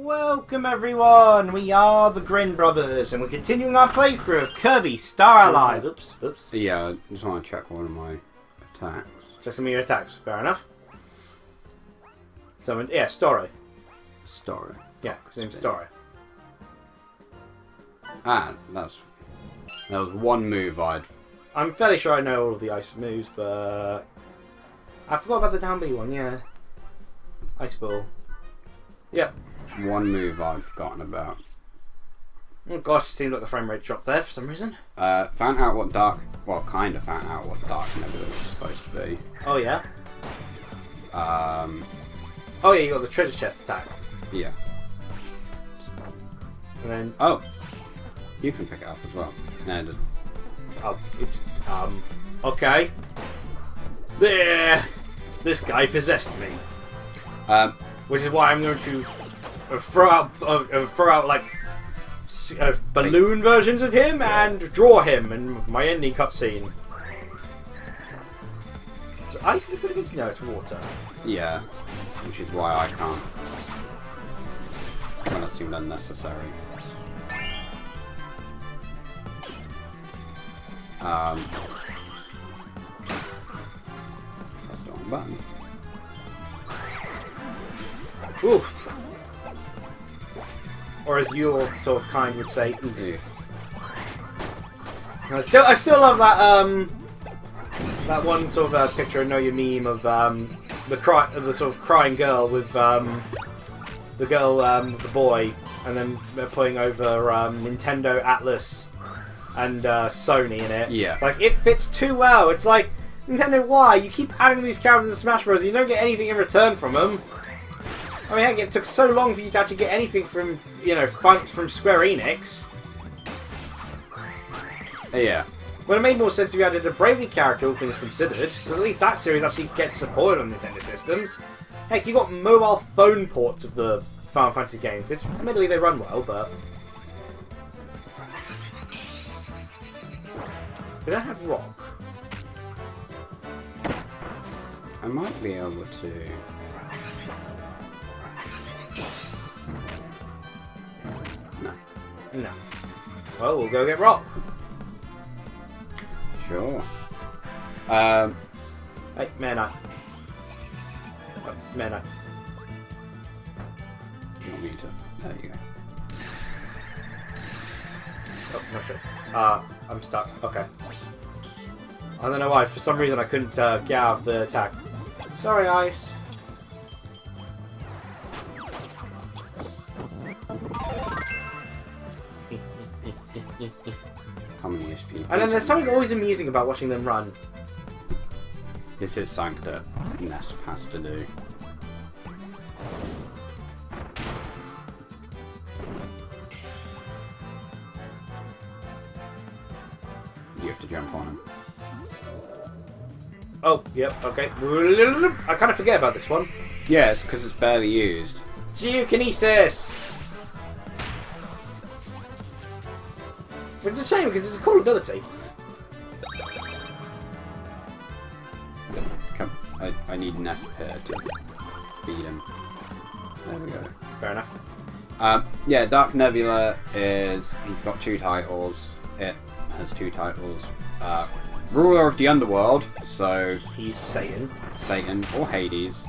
Welcome everyone, we are the Grin brothers and we're continuing our playthrough of Kirby Star Allies. Oops. Yeah, I just want to check one of my attacks. Check some of your attacks, fair enough. So, yeah, Story. Story. Yeah, his name's Story. Ah, that was one move I'm fairly sure I know all of the ice moves, but I forgot about the down B one, yeah. Ice Ball. Yep. One move I've forgotten about. Oh gosh, it seemed like the frame rate dropped there for some reason. Found out what kind of found out what Dark Nebula was supposed to be. Oh yeah? Um... Oh yeah, you got the treasure chest attack. Yeah. And then... Oh! You can pick it up as well. No, it doesn't. Oh, it's... Okay. There! This guy possessed me. Which is why I'm going to throw out like balloon versions of him and draw him in my ending cutscene. So ice is good against it's water. Yeah, which is why I can't. Well, that seemed unnecessary. Press the wrong button. Oof. Or as your sort of kind would say, oof. I still love that that one sort of picture I know your meme of the sort of crying girl with the girl with the boy, and then they're putting over Nintendo Atlas and Sony in it. Yeah. Like it fits too well. It's like Nintendo, why you keep adding these characters in Smash Bros. You don't get anything in return from them. I mean, heck, it took so long for you to actually get anything from, from Square Enix. Yeah. Well, it made more sense if you added a Bravely character, all things considered, because at least that series actually gets supported on Nintendo systems. Heck, you got mobile phone ports of the Final Fantasy games, which admittedly they run well, but... They don't have Rock. I might be able to... No. Well, we'll go get Rock. Sure. Hey, Mana. Oh, Mana. You want me to? There you go. Oh, no shit. I'm stuck. Okay. I don't know why. For some reason, I couldn't get out of the attack. Sorry, Ice. Communist people. And then there's something always amusing about watching them run. This is something that Nesp has to do. You have to jump on him. Oh, yep, okay. I kind of forget about this one. Yeah, it's because it's barely used. Geokinesis! Which is a shame because it's a cool ability. Come, I need Nesp here to feed him. There we go. Fair enough. Yeah, Dark Nebula he's got two titles. It has two titles. Ruler of the Underworld, so he's Satan. Satan or Hades.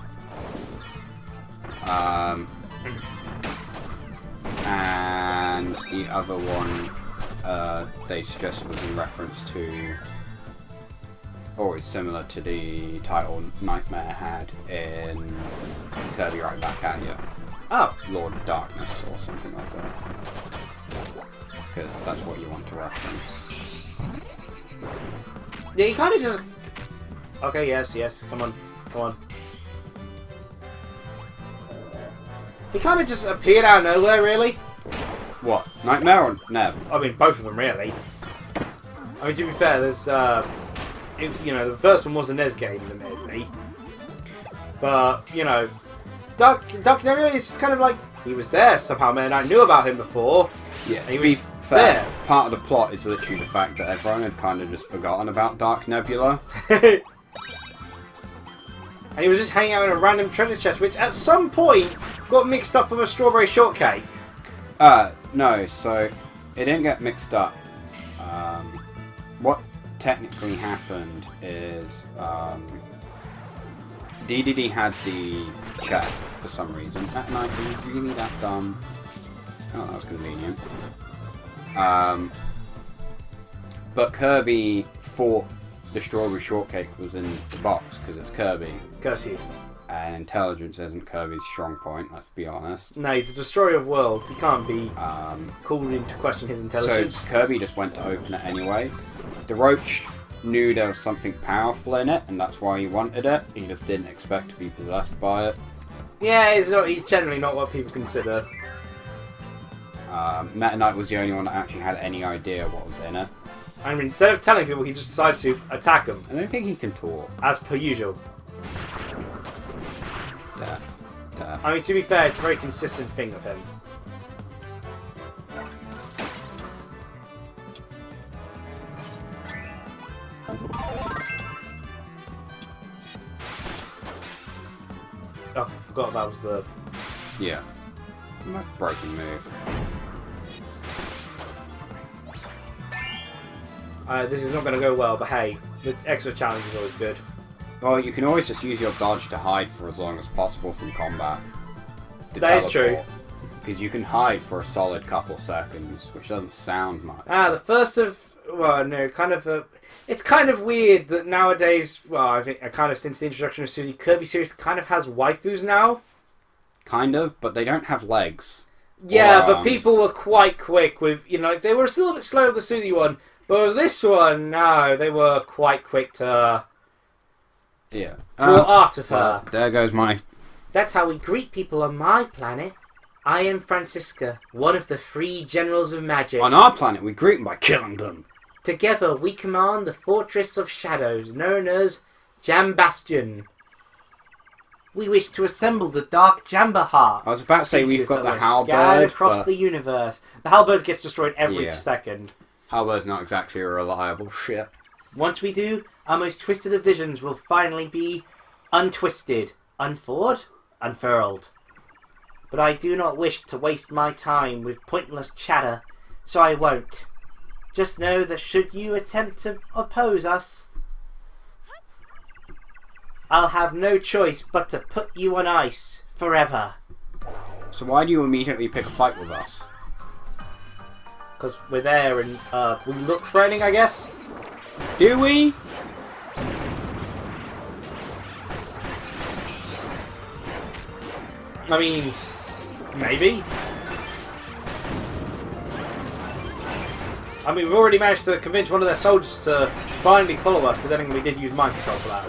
And the other one they suggested was in reference to, or it's similar to the title Nightmare had in Kirby Right Back at You. Oh, Lord of Darkness or something like that. Because that's what you want to reference. yeah, he kind of just... Okay, yes, come on. He kind of just appeared out of nowhere, really. What? Nightmare or Neb? I mean, both of them, really. I mean, to be fair, there's, the first one was a NES game, admittedly. But, Dark Nebula is kind of like, he was there somehow, man. I knew about him before. Yeah, to be fair, there. Part of the plot is literally the fact that everyone had kind of just forgotten about Dark Nebula. And he was just hanging out in a random treasure chest, which at some point got mixed up with a strawberry shortcake? No, so it didn't get mixed up. What technically happened is DDD had the chest for some reason. That might be really that dumb. Oh, that was convenient. But Kirby thought the strawberry shortcake was in the box because it's Kirby. Curse you. And intelligence isn't Kirby's strong point, let's be honest. No, he's a destroyer of worlds. He can't be called into question his intelligence. So Kirby just went to open it anyway. The roach knew there was something powerful in it, and that's why he wanted it. He just didn't expect to be possessed by it. Yeah, he's generally not what people consider. Meta Knight was the only one that actually had any idea what was in it. I mean, instead of telling people, he just decides to attack them. I don't think he can talk. As per usual. Death. I mean, to be fair, it's a very consistent thing of him. Oh, I forgot that was the... Yeah. Broken move. This is not going to go well, but hey, the extra challenge is always good. Well, you can always just use your dodge to hide for as long as possible from combat. That is true. Because you can hide for a solid couple seconds, which doesn't sound much. The first of... Well, no, kind of... It's kind of weird that nowadays... Well, I think kind of since the introduction of the Kirby series kind of has waifus now. Kind of, but they don't have legs. Yeah, but people were quite quick with... You know, they were a little bit slow with the Suzy one. But with this one, no, they were quite quick to... Yeah. Draw art of her. There goes my... That's how we greet people on my planet. I am Francisca, one of the 3 generals of magic. On our planet, we greet them by killing them. Together, we command the Fortress of Shadows, known as Jambastion. We wish to assemble the Dark Jambaheart. I was about to say we've got the halberd, scattered across the universe. The halberd gets destroyed every second. Halberd's not exactly a reliable ship. Once we do, our most twisted of visions will finally be untwisted, unfurled, unfurled. But I do not wish to waste my time with pointless chatter, so I won't. Just know that should you attempt to oppose us, I'll have no choice but to put you on ice forever. So why do you immediately pick a fight with us? Because we're there and we look threatening, I guess. Do we? I mean, maybe. I mean, we've already managed to convince one of their soldiers to finally follow us, but then we did use mind control for that.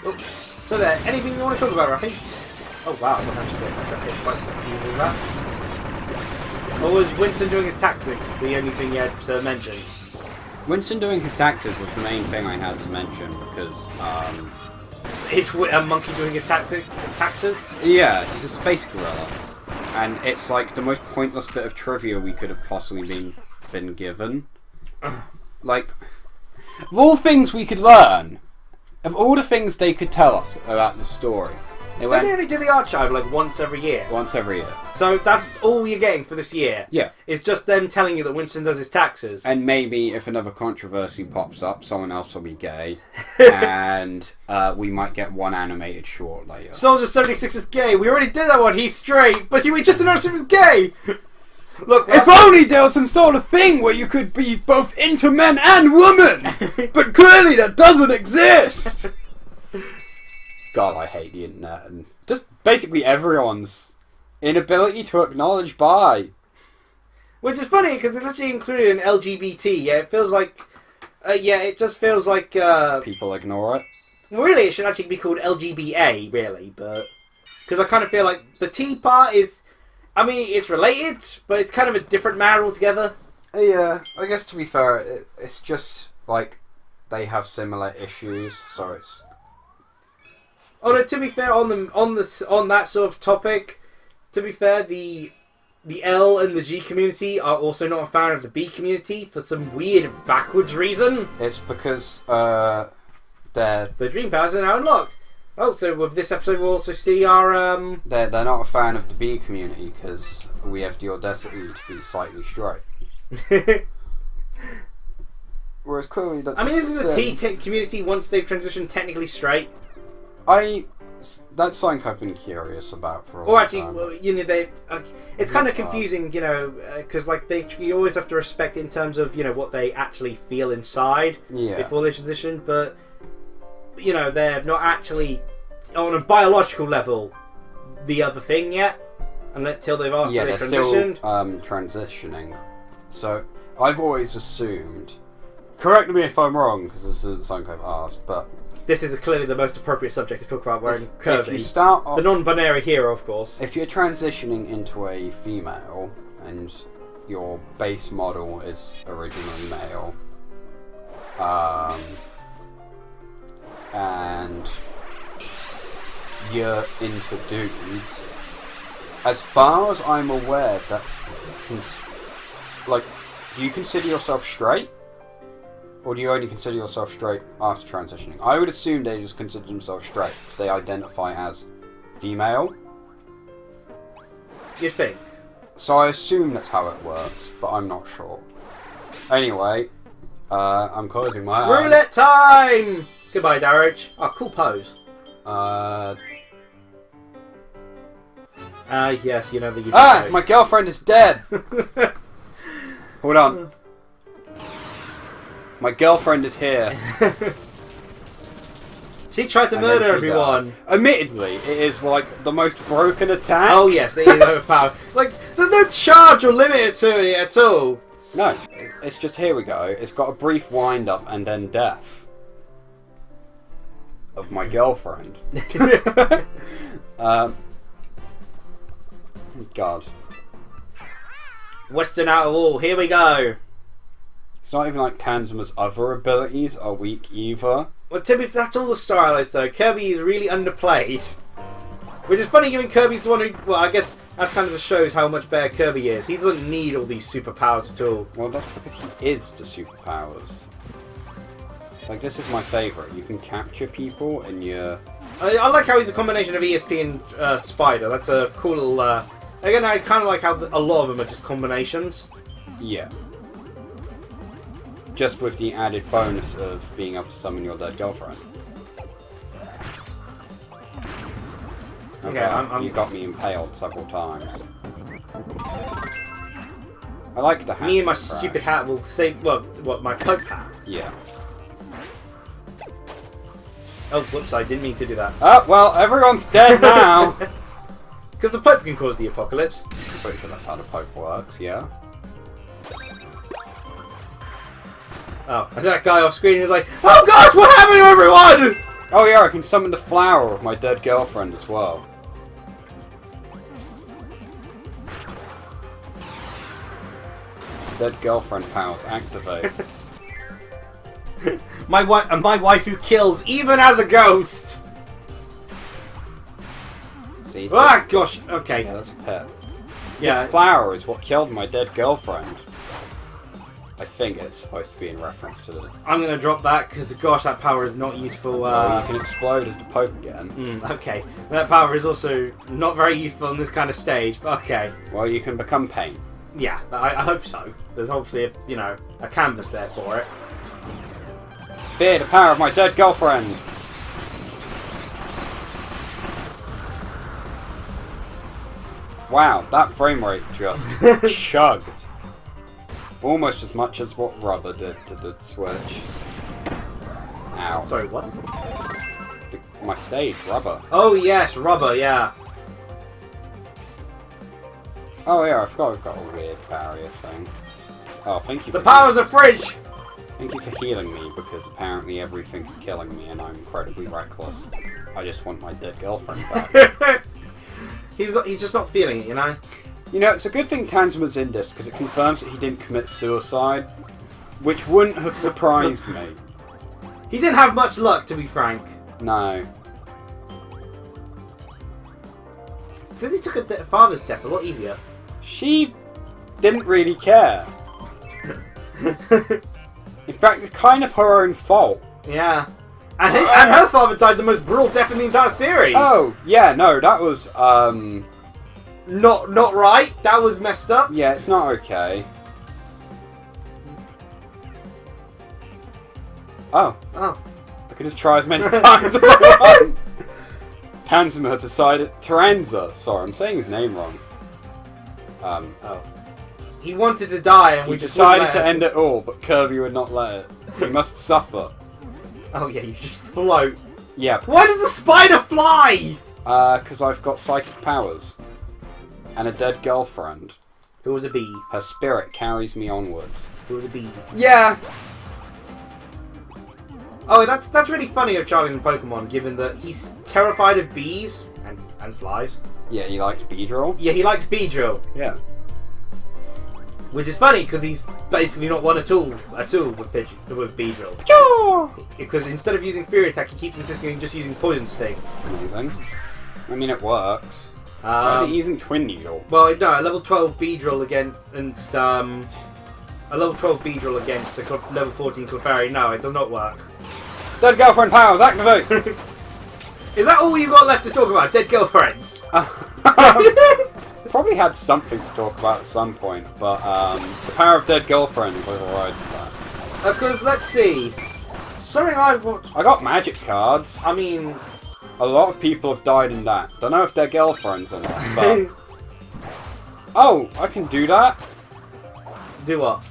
Oh, so there, anything you want to talk about, Rafi? Oh wow, I don't have to do it. That's okay, quite easy with that. Or was Winston doing his tactics the only thing you had to mention? Winston doing his taxes was the main thing I had to mention because, It's a monkey doing his taxes? Yeah, he's a space gorilla. And it's like the most pointless bit of trivia we could have possibly been given. Like, of all things we could learn, of all the things they could tell us about the story, They only do the archive like once every year. Once every year. So that's all you're getting for this year. Yeah. It's just them telling you that Winston does his taxes. And maybe if another controversy pops up, someone else will be gay. And we might get one animated short later. Soldier 76 is gay. We already did that one. He's straight. But we just announced he was gay. Look, if only there was some sort of thing where you could be both into men and women. But clearly that doesn't exist. God, I hate the internet and just basically everyone's inability to acknowledge bi. Which is funny because it's actually included in LGBT. Yeah, it feels like. It just feels like. People ignore it. Really, it should actually be called LGBA, really, but because I kind of feel like the T part is. I mean, it's related, but it's kind of a different matter altogether. Yeah, I guess to be fair, it's just like they have similar issues, so it's. Although to be fair, on that sort of topic, to be fair, the the L and the G community are also not a fan of the B community for some weird backwards reason. It's because the dream powers are now unlocked. Oh, so with this episode we'll also see our they're not a fan of the B community because we have the audacity to be slightly straight. Whereas clearly that's. I mean, isn't the T community once they've transitioned technically straight? That's something I've been curious about for a Or long actually, time. well, you know, it's kind of confusing, you know, because like you always have to respect in terms of what they actually feel inside before they transition, but you know they're not actually on a biological level the other thing yet, until they've they're transitioned. Still transitioning. So I've always assumed. Correct me if I'm wrong, because this isn't something I've asked, but this is clearly the most appropriate subject to talk about wearing Kirby. If you start off, the non-binary hero, of course. If you're transitioning into a female and your base model is originally male, and you're into dudes, as far as I'm aware, that's like, do you consider yourself straight? Or do you only consider yourself straight after transitioning? I would assume they just consider themselves straight, because they identify as female. You think? So I assume that's how it works, but I'm not sure. Anyway, I'm closing my eyes. Roulette time! Goodbye, Darage. Oh, cool pose. Yes, you know the Ah! My girlfriend is dead! Hold on. My girlfriend is here. She tried to murder everyone. Died. Admittedly, it is like the most broken attack. Oh yes, it is overpowered. Like, there's no charge or limit to it at all. No, it's just here we go. It's got a brief wind up and then death of my girlfriend. God. Western Outer Wall, here we go. It's not even like Tanzuma's other abilities are weak either. Well, Timmy, that's all the stylized though. Kirby is really underplayed. Which is funny given Kirby's the one who, well, I guess that kind of shows how much better Kirby is. He doesn't need all these superpowers at all. Well, that's because he is the superpowers. Like, this is my favourite. You can capture people and you're... I like how he's a combination of ESP and Spider. That's a cool little... Again, I kind of like how a lot of them are just combinations. Yeah. Just with the added bonus of being able to summon your dead girlfriend. Okay, you got me impaled several times. I like the hat. Me and my stupid hat will save... Well, what, my Pope hat? Yeah. Oh, whoops, I didn't mean to do that. Oh, well, everyone's dead now! Because the Pope can cause the apocalypse. I'm pretty sure that's how the Pope works, yeah? Oh, and that guy off screen is like, oh gosh, what happened to everyone? Oh yeah, I can summon the flower of my dead girlfriend as well. Dead girlfriend powers activate. my wife who kills even as a ghost. See? Ah, gosh. Okay. Yeah, that's a pet. Yeah. This flower is what killed my dead girlfriend. I think it's supposed to be in reference to the... I'm going to drop that because, gosh, that power is not useful. You can explode as the Pope again. Okay. That power is also not very useful in this kind of stage, but okay. Well, you can become pain. Yeah, I hope so. There's obviously, a canvas there for it. Fear the power of my dead girlfriend! Wow, that frame rate just chugged. Almost as much as what Rubber did to the Switch. Ow. Sorry, what? My stage, Rubber. Oh yes, Rubber, yeah. Oh yeah, I forgot I've got a weird barrier thing. Oh, thank you for... The power's a fridge! Thank you for healing me, because apparently everything's killing me and I'm incredibly reckless. I just want my dead girlfriend back. He's just not feeling it, you know? You know, it's a good thing Tanzuma's in this, because it confirms that he didn't commit suicide, which wouldn't have surprised me. He didn't have much luck, to be frank. No. Since he took a father's death a lot easier. she didn't really care. In fact, it's kind of her own fault. Yeah. And her father died the most brutal death in the entire series. Oh, yeah, no, that was, Not right. That was messed up. yeah, it's not okay. Oh. Oh. I can just try as many times as I want. Tanzima decided... Taranza. Sorry, I'm saying his name wrong. Oh. He wanted to die and we just decided to end it all, but Kirby would not let it. He must suffer. Oh yeah, you just float. Yeah. Why does the spider fly? Because I've got psychic powers. And a dead girlfriend. Who was a bee? Her spirit carries me onwards. Who was a bee? Yeah! Oh, that's really funny of Charlie in Pokemon, given that he's terrified of bees and flies. Yeah, he likes Beedrill. Yeah, he likes Beedrill. Yeah. Which is funny, because he's basically not won a tool with Beedrill. Because instead of using Fury Attack, he keeps insisting on just using Poison Sting. Amazing. I mean, it works. Why is he using Twin Needle? Well, no, a level 12 Beedrill against, a level 12 Beedrill against a level 14 Clefairy. No, it does not work. Dead girlfriend powers, activate! Is that all you got left to talk about? Dead girlfriends? Probably had something to talk about at some point, but the power of dead girlfriend overrides that. Because, let's see. Something I've watched... I got magic cards. I mean... A lot of people have died in that. Don't know if they're girlfriends or not, but... Oh, I can do that? Do what?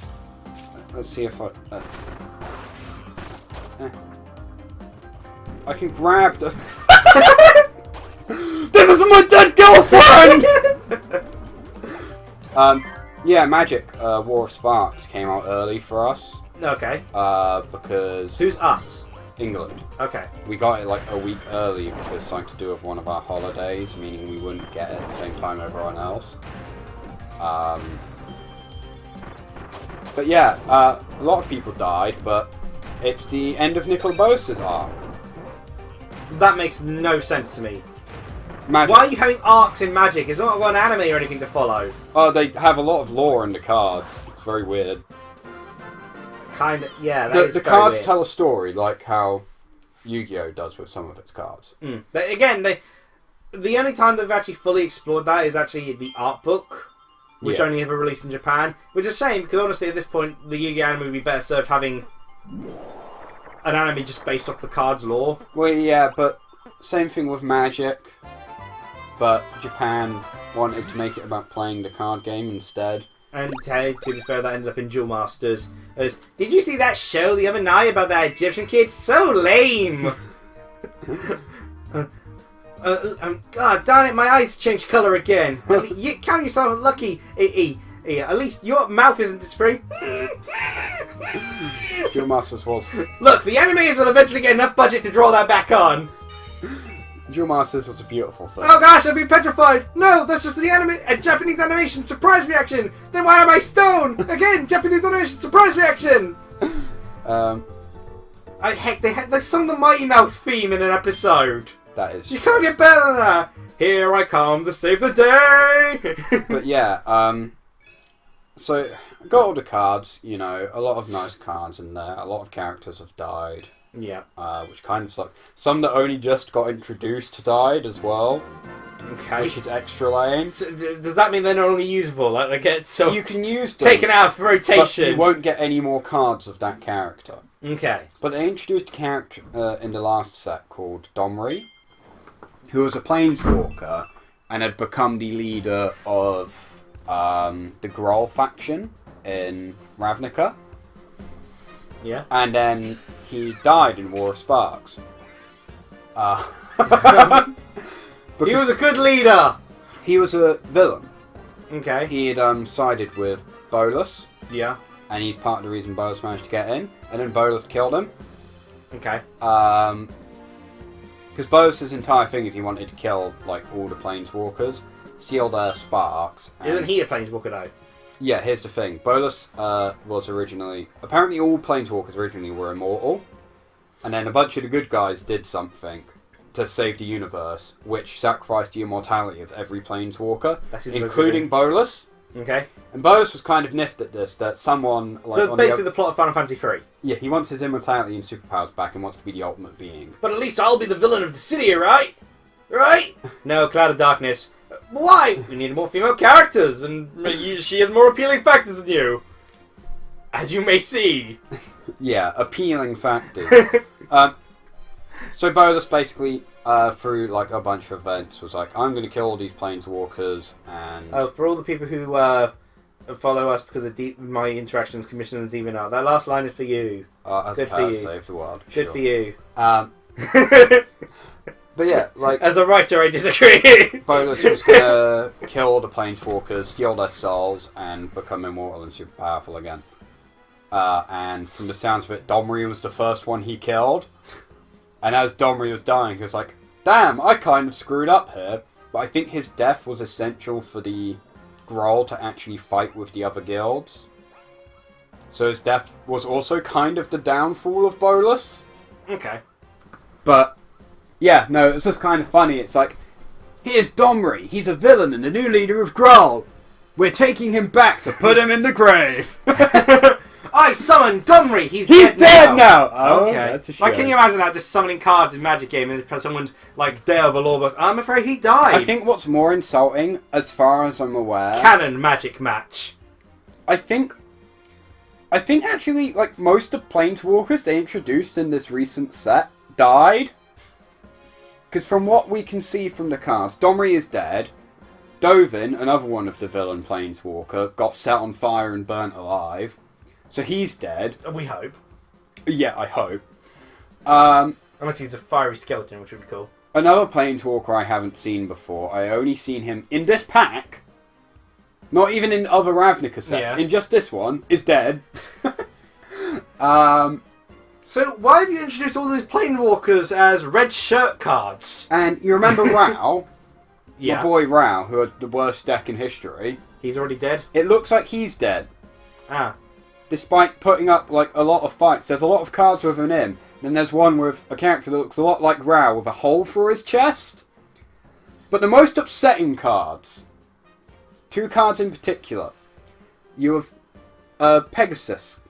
Let's see if I... I can grab the... This is my dead girlfriend! Yeah, Magic, War of Sparks came out early for us. Okay. Because... Who's us? England. Okay. We got it like a week early because something to do with one of our holidays, meaning we wouldn't get it at the same time everyone else. But yeah, a lot of people died, but it's the end of Nicol Bolas's arc. That makes no sense to me. Magic. Why are you having arcs in Magic? It's not one anime or anything to follow. Oh, they have a lot of lore in the cards. It's very weird. Kind of, yeah. The cards tell a story, like how Yu-Gi-Oh does with some of its cards. But again, the only time they've actually fully explored that is actually the art book, which only ever released in Japan. Which is a shame, because honestly, at this point, the Yu-Gi-Oh anime would be better served having an anime just based off the cards lore. Well, yeah, but same thing with Magic. But Japan wanted to make it about playing the card game instead. And to be fair, that ended up in Duel Masters. Did you see that show the other night about that Egyptian kid? So lame! God darn it, my eyes changed colour again. You count yourself lucky. At least your mouth isn't disappearing. Duel Masters was... Look, the animators will eventually get enough budget to draw that back on. Duel Masters was a beautiful thing. Oh gosh, I'd be petrified! No, that's just a Japanese animation surprise reaction! Then why am I stoned? Again, Japanese animation surprise reaction! They sung the Mighty Mouse theme in an episode. That is... You can't get better than that! Here I come to save the day! But yeah, so, got all the cards, you know, a lot of nice cards in there, a lot of characters have died. Yeah. Which kind of sucks. Some that only just got introduced died as well. Okay. Which is extra lame. So, does that mean they're not only usable? Like they get you can use them, taken out of rotation. But you won't get any more cards of that character. Okay. But they introduced a character in the last set called Domri, who was a planeswalker and had become the leader of the Groll faction in Ravnica. Yeah. And then he died in War of Sparks. He was a good leader! He was a villain. Okay. He had sided with Bolas. Yeah. And he's part of the reason Bolas managed to get in. And then Bolas killed him. Okay. Because Bolas' entire thing is he wanted to kill like all the planeswalkers, steal their sparks. Isn't he a planeswalker though? Yeah, here's the thing. Bolas was originally... Apparently all planeswalkers originally were immortal. And then a bunch of the good guys did something to save the universe, which sacrificed the immortality of every planeswalker, including Bolas. Okay. And Bolus was kind of niffed at this, that someone... Like, So basically the plot of Final Fantasy 3. Yeah, he wants his immortality and superpowers back and wants to be the ultimate being. But at least I'll be the villain of the city, right? Right? No, Cloud of Darkness. Why? We need more female characters, and she has more appealing factors than you. As you may see. Yeah, appealing factors. So Bolus basically, through like a bunch of events, was like, I'm going to kill all these planeswalkers, and... Oh, for all the people who follow us because of my interactions commissioned as Deviant Art, that last line is for you. As Good a for pair, you. save the world. Good sure. for you. But yeah, like... As a writer, I disagree. Bolus was going to kill the planeswalkers, steal their souls, and become immortal and super powerful again. And from the sounds of it, Domri was the first one he killed. And as Domri was dying, he was like, damn, I kind of screwed up here. But I think his death was essential for the Groll to actually fight with the other guilds. So his death was also kind of the downfall of Bolus. Okay. But, yeah, no, it's just kind of funny. It's like, here's Domri, he's a villain and the new leader of Groll. We're taking him back to put him in the grave. I summoned Domri! He's dead now! Oh, okay. That's a shame. Like, can you imagine that? Just summoning cards in Magic Game and someone's like, Day of the Law, but I'm afraid he died. I think what's more insulting, as far as I'm aware... Canon Magic match. I think actually, like, most of Planeswalkers they introduced in this recent set died. Because from what we can see from the cards, Domri is dead. Dovin, another one of the villain Planeswalker, got set on fire and burnt alive. So he's dead. We hope. Yeah, I hope. Unless he's a fiery skeleton, which would be cool. Another Planeswalker I haven't seen before, I only seen him in this pack, not even in other Ravnica sets, in just this one, is dead. So why have you introduced all these Planewalkers as red shirt cards? And you remember Rao? Yeah. My boy Rao, who had the worst deck in history. He's already dead? It looks like he's dead. Ah. Despite putting up like a lot of fights, there's a lot of cards with him in. Then there's one with a character that looks a lot like Rao with a hole through his chest. But the most upsetting cards, two cards in particular. You have a Pegasus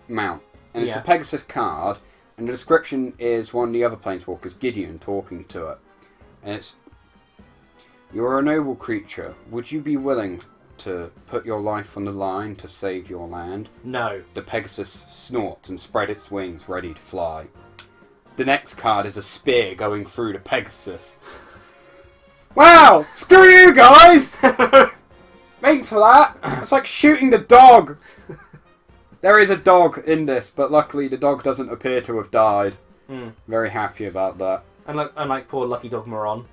mount, and it's a Pegasus card, and the description is one of the other Planeswalkers, Gideon, talking to it. And it's, you are a noble creature. Would you be willing to put your life on the line to save your land? No. The Pegasus snorts and spread its wings, ready to fly. The next card is a spear going through the Pegasus. Wow! Screw you guys! Thanks for that! It's like shooting the dog! There is a dog in this, but luckily the dog doesn't appear to have died. Very happy about that. Unlike poor Lucky Dog Moron.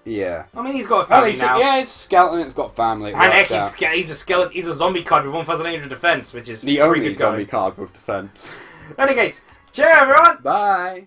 Yeah. I mean, he's got a family now. Yeah, it's a skeleton, it's got family. And heck, he's a skeleton. He's a zombie card with 1,800 defense, which is the only zombie card with defense. In any case, cheers everyone! Bye!